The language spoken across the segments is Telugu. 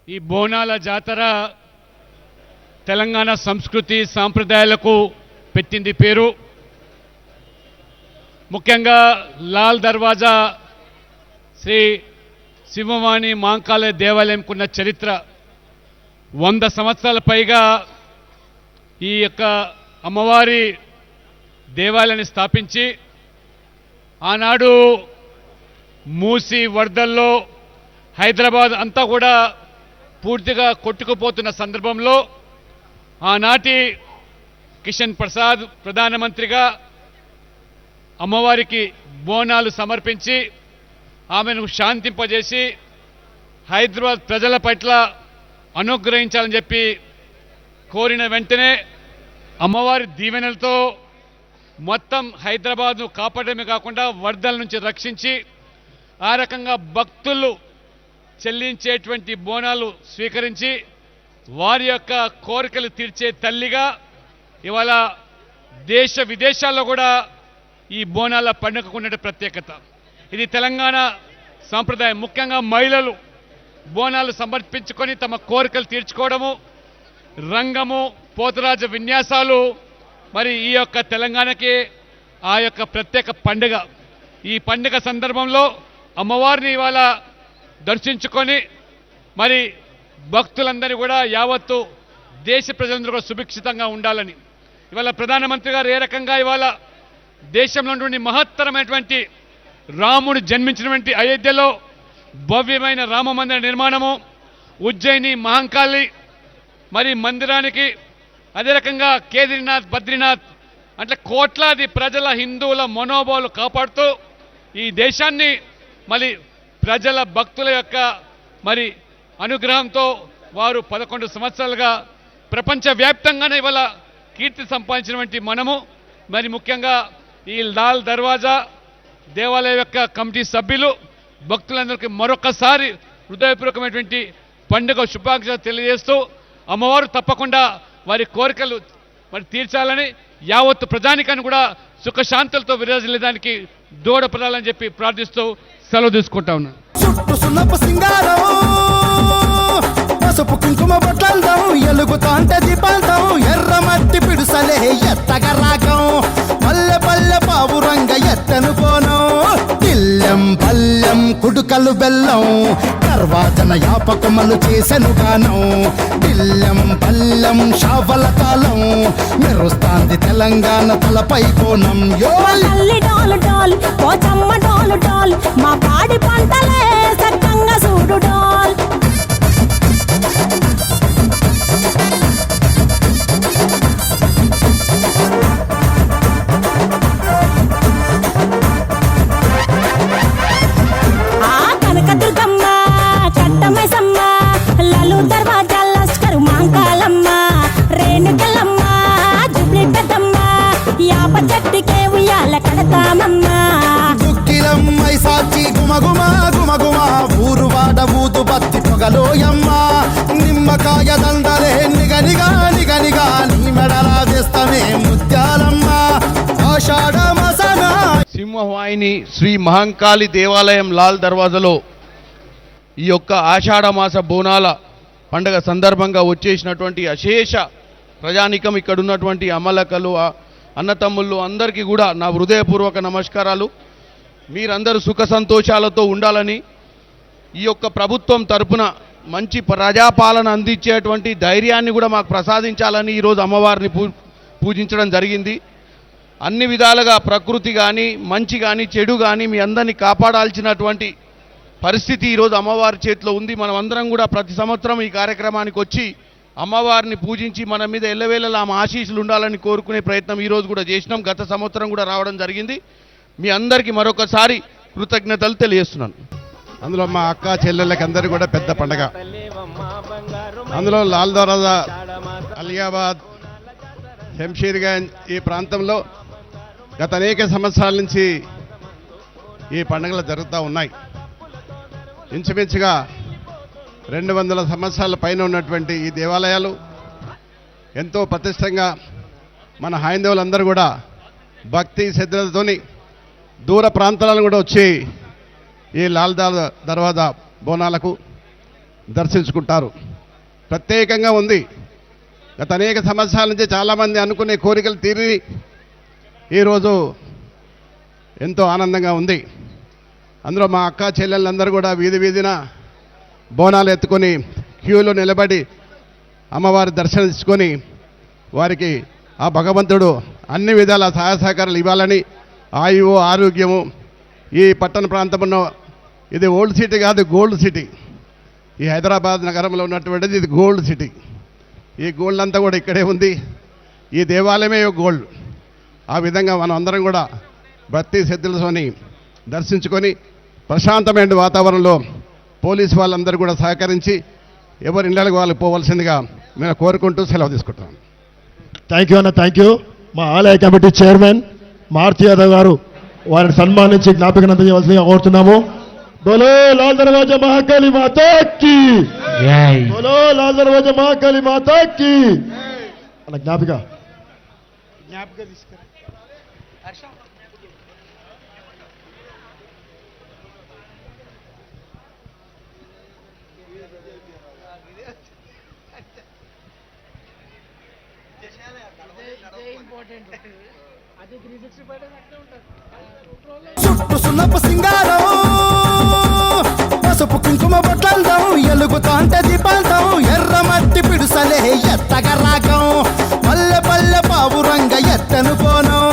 ఈ బోనాల జాతర తెలంగాణ సంస్కృతి సాంప్రదాయాలకు పెట్టింది పేరు. ముఖ్యంగా లాల్ దర్వాజా శ్రీ సింహవాణి మాంకాళ దేవాలయంకున్న చరిత్ర 100 సంవత్సరాల పైగా ఈ యొక్క అమ్మవారి దేవాలయాన్ని స్థాపించి ఆనాడు మూసి వరదల్లో హైదరాబాద్ అంతా కూడా పూర్తిగా కొట్టుకుపోతున్న సందర్భంలో ఆనాటి కిషన్ ప్రసాద్ ప్రధానమంత్రిగా అమ్మవారికి బోనాలు సమర్పించి ఆమెను శాంతింపజేసి హైదరాబాద్ ప్రజల పట్ల అనుగ్రహించాలని చెప్పి కోరిన వెంటనే అమ్మవారి దీవెనలతో మొత్తం హైదరాబాద్ను కాపాడమే కాకుండా వరదల నుంచి రక్షించి ఆ రకంగా భక్తులు చెల్లించేటువంటి బోనాలు స్వీకరించి వారి యొక్క కోరికలు తీర్చే తల్లిగా ఇవాళ దేశ విదేశాల్లో కూడా ఈ బోనాల పండుగకు ఉన్న ప్రత్యేకత. ఇది తెలంగాణ సాంప్రదాయం. ముఖ్యంగా మహిళలు బోనాలు సమర్పించుకొని తమ కోరికలు తీర్చుకోవడము, రంగము, పోతరాజ విన్యాసాలు మరి ఈ యొక్క తెలంగాణకి ఆ యొక్క ప్రత్యేక పండుగ. ఈ పండుగ సందర్భంలో అమ్మవారిని ఇవాళ దర్శించుకొని మరి భక్తులందరినీ కూడా యావత్తు దేశ ప్రజలందరూ కూడా సుభిక్షితంగా ఉండాలని ఇవాళ ప్రధానమంత్రి గారు ఏ రకంగా ఇవాళ దేశంలో నుండి మహత్తరమైనటువంటి రాముడు జన్మించినటువంటి అయోధ్యలో భవ్యమైన రామ మందిర నిర్మాణము, ఉజ్జయిని మహంకాళి మరి మందిరానికి, అదే రకంగా కేదార్నాథ్, బద్రీనాథ్ అంటే కోట్లాది ప్రజల హిందువుల మనోభావాలు కాపాడుతూ ఈ దేశాన్ని మరి ప్రజల భక్తుల యొక్క మరి అనుగ్రహంతో వారు 11 సంవత్సరాలుగా ప్రపంచవ్యాప్తంగానే ఇవాళ కీర్తి సంపాదించినటువంటి మనము మరి ముఖ్యంగా ఈ లాల్ దర్వాజా దేవాలయం యొక్క కమిటీ సభ్యులు భక్తులందరికీ మరొకసారి హృదయపూర్వకమైనటువంటి పండుగ శుభాకాంక్షలు తెలియజేస్తూ అమ్మవారు తప్పకుండా వారి కోరికలు మరి తీర్చాలని యావత్తు ప్రజానికాన్ని కూడా సుఖశాంతులతో విరాజిల్లేదానికి దోహదపడాలని చెప్పి ప్రార్థిస్తూ సెలవు తీసుకుంటా ఉన్నాను. పసుపు కుంకుమ బొట్లందం ఎలుగుతాంటే దీపాంతం ఎర్రమట్టి పిడుసలే ఎత్తగ రాగం పల్లె పల్లె పావురంగ ఎత్తను పోనం ఇల్లెం పల్లెం కుడుకలు బెల్లం తర్వాతన యాపకమలు చేసెను గానం ఇల్లెం పల్లెం షావల కాలం మెరుస్తాంది తెలంగాణ తలపై కోణం మా పాడి పంటలే సక్కంగా చూడు డాల్. ఊరువాడ ఊదు బత్తి పొగలోయమ్మ నిమ్మకాయ దండలే నిగనిగా నిగనిగా నీ మెడలా వేస్తమే ముత్యాలమ్మ ఆషాఢ మాసన సింహవాహిని శ్రీ మహంకాళి దేవాలయం లాల్ దర్వాజలో ఈ యొక్క ఆషాఢ మాస బోనాల పండుగ సందర్భంగా వచ్చేసినటువంటి అశేష ప్రజానికం, ఇక్కడ ఉన్నటువంటి అమలకలు, అన్నతమ్ముళ్ళు అందరికీ కూడా నా హృదయపూర్వక నమస్కారాలు. మీరందరూ సుఖ సంతోషాలతో ఉండాలని, ఈ యొక్క ప్రభుత్వం తరపున మంచి ప్రజాపాలన అందించేటువంటి ధైర్యాన్ని కూడా మాకు ప్రసాదించాలని ఈరోజు అమ్మవారిని పూజించడం జరిగింది. అన్ని విధాలుగా ప్రకృతి కానీ, మంచి కానీ, చెడు కానీ మీ అందరినీ కాపాడాల్సినటువంటి పరిస్థితి ఈరోజు అమ్మవారి చేతిలో ఉంది. మనం అందరం కూడా ప్రతి సంవత్సరం ఈ కార్యక్రమానికి వచ్చి అమ్మవారిని పూజించి మన మీద ఎల్లవేళలా ఆమె ఆశీస్సులు ఉండాలని కోరుకునే ప్రయత్నం ఈరోజు కూడా చేసినాం. గత సంవత్సరం కూడా రావడం జరిగింది. మీ అందరికీ మరొకసారి కృతజ్ఞతలు తెలియజేస్తున్నాను. అందులో మా అక్క చెల్లెళ్ళకి అందరికీ కూడా పెద్ద పండగ. అందులో లాల్ దర్వాజా, అలియాబాద్, శంషీర్గంజ్ ఈ ప్రాంతంలో గత అనేక సంవత్సరాల నుంచి ఈ పండుగలు జరుగుతూ ఉన్నాయి. ఇంచుమించుగా 200 సంవత్సరాల పైన ఉన్నటువంటి ఈ దేవాలయాలు ఎంతో ప్రతిష్టంగా మన హైందవులందరూ కూడా భక్తి శ్రద్ధలతోని దూర ప్రాంతాలను కూడా వచ్చి ఈ లాల్ దర్వాజా బోనాలకు దర్శించుకుంటారు. ప్రత్యేకంగా ఉంది. గత అనేక సంవత్సరాల నుంచి చాలామంది అనుకునే కోరికలు తీరి ఈరోజు ఎంతో ఆనందంగా ఉంది. అందులో మా అక్క చెల్లెళ్ళందరూ కూడా వీధి వీధిన బోనాలు ఎత్తుకొని క్యూలో నిలబడి అమ్మవారి దర్శనించుకొని వారికి ఆ భగవంతుడు అన్ని విధాల సహాయ సహకారాలు ఇవ్వాలని, ఆయువు ఆరోగ్యము. ఈ పట్టణ ప్రాంతంలో ఇది ఓల్డ్ సిటీ కాదు, గోల్డ్ సిటీ. ఈ హైదరాబాద్ నగరంలో ఉన్నటువంటిది ఇది గోల్డ్ సిటీ. ఈ గోల్డ్ అంతా కూడా ఇక్కడే ఉంది. ఈ దేవాలయమే గోల్డ్. ఆ విధంగా మనం అందరం కూడా భక్తి శ్రద్ధలతోని దర్శించుకొని ప్రశాంతమైన వాతావరణంలో పోలీసు వాళ్ళందరూ కూడా సహకరించి ఎవరి ఇళ్ళకి వాళ్ళు పోవలసిందిగా నేను కోరుకుంటూ సెలవు తీసుకుంటాను. థ్యాంక్ యూ అన్న, థ్యాంక్ యూ. మా ఆలయ కమిటీ చైర్మన్ మారుతి యాదవ్ గారు వారిని సన్మానించి జ్ఞాపికను అందజేయవలసిందిగా కోరుతున్నాము. బోలో లాల్ దర్వాజా మహాకాళి మాతాకి, బోలో లాల్ దర్వాజా మహాకాళి మాతాకి అన్న జ్ఞాపిక. చుట్టు సున్నపు సింగారం, పసుపు కుంకుమ బొట్లందం, ఎలుగుతాంటే దీపాంతం, ఎర్రమట్టి పిడుసలే ఎత్తగ రాగం, పల్లె పల్లె పావురంగ ఎత్తను పోనం,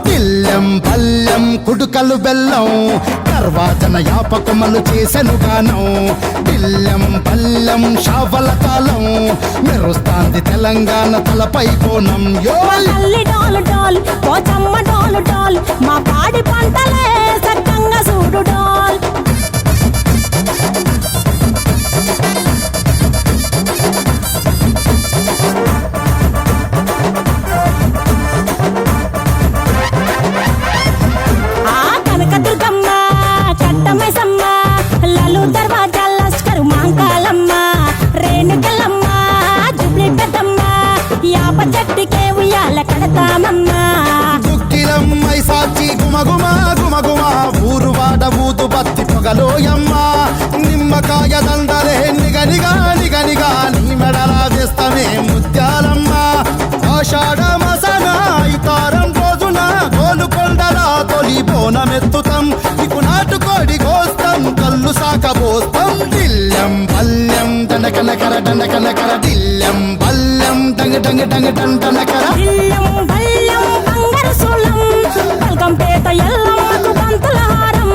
తిల్లెం పల్లెం కుడుకలు బెల్లం, తర్వాతన యాపకమలు చేసెను గానం, తిల్లెం పల్లెం షావల కాలం, మెరుస్తాంది తెలంగాణ తలపై కోణం. యో తల్లి డోలు డోల్, పోచమ్మ డోలు డోల్, మా పాడి పంటలే సక్కంగా చూడు డోల్. ఆ కనకదుర్గమ్మ, కట్టమైసమ్మ, లలు దర్వాజా లస్కరు మాంకాలమ్మ, రేణుకలమ్మ, జుబ్లి పెద్దమ్మ, యాప చెట్టుకే ఉయ్యాల కడతామమ్మ. దుక్కిలమ్మై సాచి గుమగుమ గుమగుమ, ఊరువాడ ఊదు బత్తి పొగలోయమ్మ, నిమ్మకాయ దండలే నిగనిగా నిగనిగా, నీ మెడలా వేస్తమే ముత్యాలమ్మ. ఆషాఢ మసన ఇతారం రోజున గోలుకొండల తొలి బోనమెత్తుతాం, నీకు నాటుకోడి కోస్తాం, కళ్ళు సాకబోస్తాం, దిల్లెం పల్లెం దండకనకర దండకనకర, దిల్లెం పల్లెం డంగ డంగ డంగ డండనకర. బిల్లం బల్లం బంగారు సూలం, బల్కంపేట ఎల్లమ్మకు పంతుల హారం,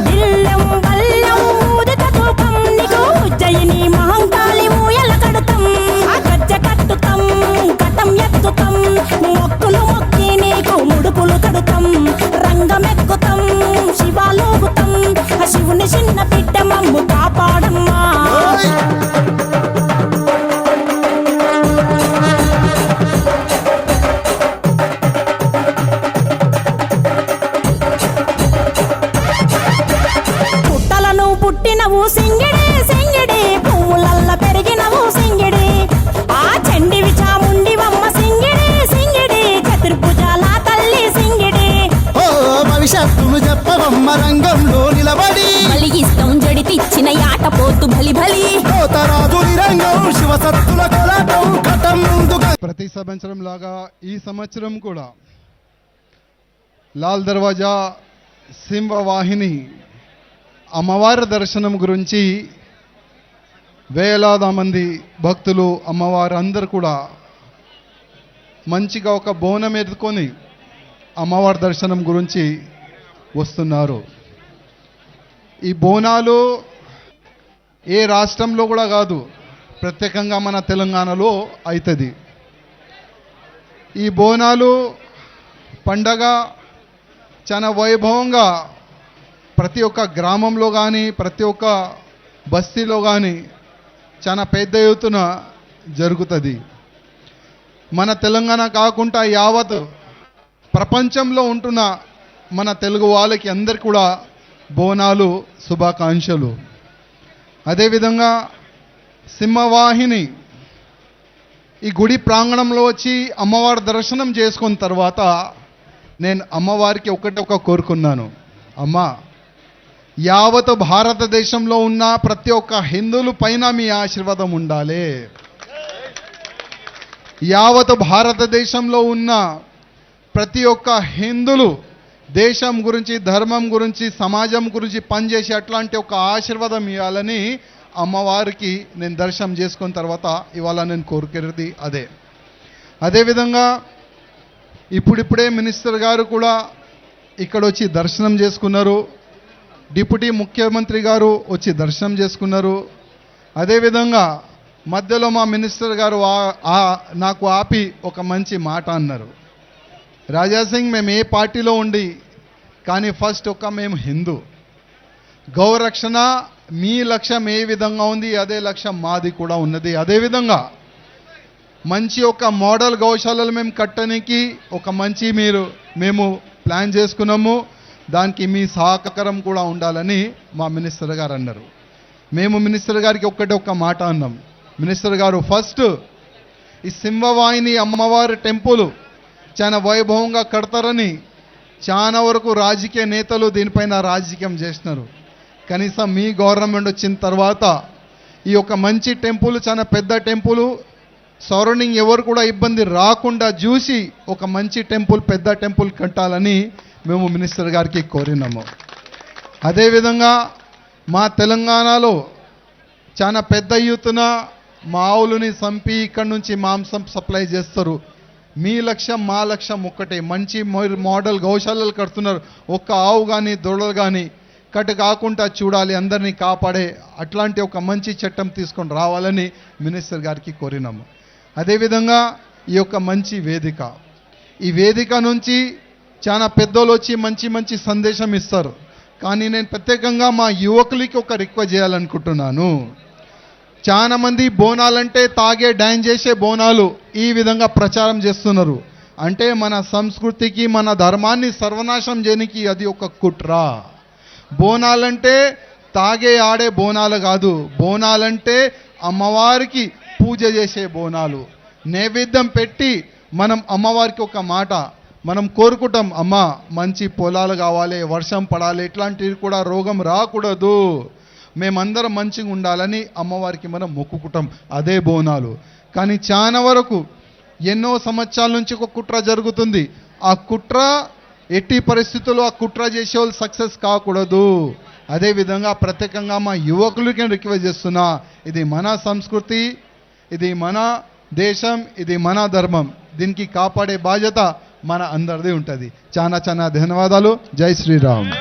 బిల్లం బల్లం ఊదిత ధూపం, నీకు ఉజ్జయిని మహంకాళి ఊయల కడుతాం, ఆ గజ్జ కట్టుతాం, కటం ఎత్తుతాం, మొక్కులు మొక్కి నీకు ముడుపులు కడుతాం, రంగమెక్కుతాం, శివాలోగుతాం, ఆ శివుని చిన్న బిడ్డ మమ్ము కాపాడమ్మా. పుట్టలను పుట్టినవు సింగిడి సింగిడి, పువ్వులల్ల పెరిగినవు సింగిడి, ఆ చండివి చాముండివమ్మ సింగిడి సింగిడి, చతుర్భుజాల తల్లి సింగిడి. ఓ భవిష్యత్తును చెప్పవమ్మ రంగంలో నిలబడి, బలిగిస్తాం జడితిచ్చిన యాట పోతు బలి బలి, పోతరాజు నిరంగం శివసత్తుల కోలాటం ఘటం ముందుగా. ప్రతి సంవత్సరం లాగా ఈ సంవత్సరం కూడా లాల్ దర్వాజా సింహవాహిని అమ్మవారి దర్శనం గురించి వేలాది మంది భక్తులు అమ్మవారు అందరు కూడా మంచిగా ఒక బోనం ఎత్తుకొని అమ్మవారి దర్శనం గురించి వస్తున్నారు. ఈ బోనాలు ఏ రాష్ట్రంలో కూడా కాదు, ప్రత్యేకంగా మన తెలంగాణలో అవుతుంది. ఈ బోనాలు పండగ చాలా వైభవంగా ప్రతి ఒక్క గ్రామంలో కానీ ప్రతి ఒక్క బస్తీలో కానీ చాలా పెద్ద ఎత్తున జరుగుతుంది. మన తెలంగాణ కాకుండా యావత్ ప్రపంచంలో ఉంటున్న మన తెలుగు వాళ్ళకి అందరికి కూడా బోనాలు శుభాకాంక్షలు. అదేవిధంగా సింహవాహిని ఈ గుడి ప్రాంగణంలో వచ్చి అమ్మవారి దర్శనం చేసుకున్న తర్వాత నేను అమ్మవారికి ఒకటే కోరుకున్నాను, అమ్మ యావత్ భారతదేశంలో ఉన్న ప్రతి ఒక్క హిందువుల పైన మీ ఆశీర్వాదం ఉండాలి. యావత్ భారతదేశంలో ఉన్న ప్రతి ఒక్క హిందువులు దేశం గురించి, ధర్మం గురించి, సమాజం గురించి పనిచేసి అట్లాంటి ఒక ఆశీర్వాదం ఇవ్వాలని అమ్మవారికి నేను దర్శనం చేసుకున్న తర్వాత ఇవాళ నేను కోరుకునేది అదే. అదేవిధంగా ఇప్పుడిప్పుడే మినిస్టర్ గారు కూడా ఇక్కడ వచ్చి దర్శనం చేసుకున్నారు. డిప్యూటీ ముఖ్యమంత్రి గారు వచ్చి దర్శనం చేసుకున్నారు. అదేవిధంగా మధ్యలో మా మినిస్టర్ గారు నాకు ఆపి ఒక మంచి మాట అన్నారు. రాజాసింగ్, మేము ఏ పార్టీలో ఉండి కానీ ఫస్ట్ మేము హిందూ గౌరక్షణ మీ లక్ష్యం ఏ విధంగా ఉంది అదే లక్ష్యం మాది కూడా ఉన్నది. అదేవిధంగా మంచి ఒక మోడల్ గౌశాలలు మేము కట్టడానికి ఒక మంచి మేము ప్లాన్ చేసుకున్నాము. దానికి మీ సహకారం కూడా ఉండాలని మా మినిస్టర్ గారు అన్నారు. మేము మినిస్టర్ గారికి ఒక్క మాట అన్నాం. మినిస్టర్ గారు, ఫస్ట్ ఈ సింహవాహిని అమ్మవారి టెంపుల్ చాలా వైభవంగా కడతారని చాలా వరకు రాజకీయ నేతలు దీనిపైన రాజకీయం చేస్తున్నారు. కనీసం మీ గవర్నమెంట్ వచ్చిన తర్వాత ఈ యొక్క మంచి టెంపుల్, చాలా పెద్ద టెంపుల్, సరౌండింగ్ ఎవరు కూడా ఇబ్బంది రాకుండా చూసి ఒక మంచి టెంపుల్, పెద్ద టెంపుల్ కట్టాలని మేము మినిస్టర్ గారికి కోరినాము. అదేవిధంగా మా తెలంగాణలో చాలా పెద్ద ఎత్తున మా ఆవులని చంపి ఇక్కడి నుంచి మాంసం సప్లై చేస్తారు. మీ లక్ష్యం మా లక్ష్యం ఒక్కటే, మంచి మోడల్ గౌశాలలు కడుతున్నారు. ఒక్క ఆవు కానీ దొడలు కానీ కట్టు కాకుండా చూడాలి, అందరినీ కాపాడే అట్లాంటి ఒక మంచి చట్టం తీసుకొని రావాలని మినిస్టర్ గారికి కోరినాము. అదేవిధంగా ఈ యొక్క మంచి వేదిక, ఈ వేదిక నుంచి చాలా పెద్దోళ్ళు వచ్చి మంచి మంచి సందేశం ఇస్తారు. కానీ నేను ప్రత్యేకంగా మా యువకులకి ఒక రిక్వెస్ట్ చేయాలనుకుంటున్నాను. చాలా మంది బోనాలంటే తాగే డాన్స్ చేసే బోనాలు ఈ విధంగా ప్రచారం చేస్తున్నారు. అంటే మన సంస్కృతికి, మన ధర్మాన్ని సర్వనాశం చేయడానికి అది ఒక కుట్ర. బోనాలంటే తాగే ఆడే బోనాలు కాదు. బోనాలంటే అమ్మవారికి పూజ చేసే బోనాలు. నైవేద్యం పెట్టి మనం అమ్మవారికి ఒక మాట మనం కోరుకుంటాం, అమ్మ మంచి పొలాలు కావాలి, వర్షం పడాలి, ఇట్లాంటివి కూడా రోగం రాకూడదు, మేమందరం మంచిగా ఉండాలని అమ్మవారికి మనం మొక్కుకుంటాం. అదే బోనాలు. కానీ చాలా వరకు ఎన్నో సంవత్సరాల నుంచి ఒక కుట్ర జరుగుతుంది. ఆ కుట్ర ఎట్టి పరిస్థితుల్లో ఆ కుట్ర చేసే వాళ్ళు సక్సెస్ కాకూడదు. అదేవిధంగా ప్రత్యేకంగా మా యువకులకి రిక్వెస్ట్ చేస్తున్నా, ఇది మన సంస్కృతి, ఇది మన దేశం, ఇది మన ధర్మం, దీనికి కాపాడే బాధ్యత మన అందరిది ఉంటుంది. చాలా చాలా ధన్యవాదాలు. జై శ్రీరామ్.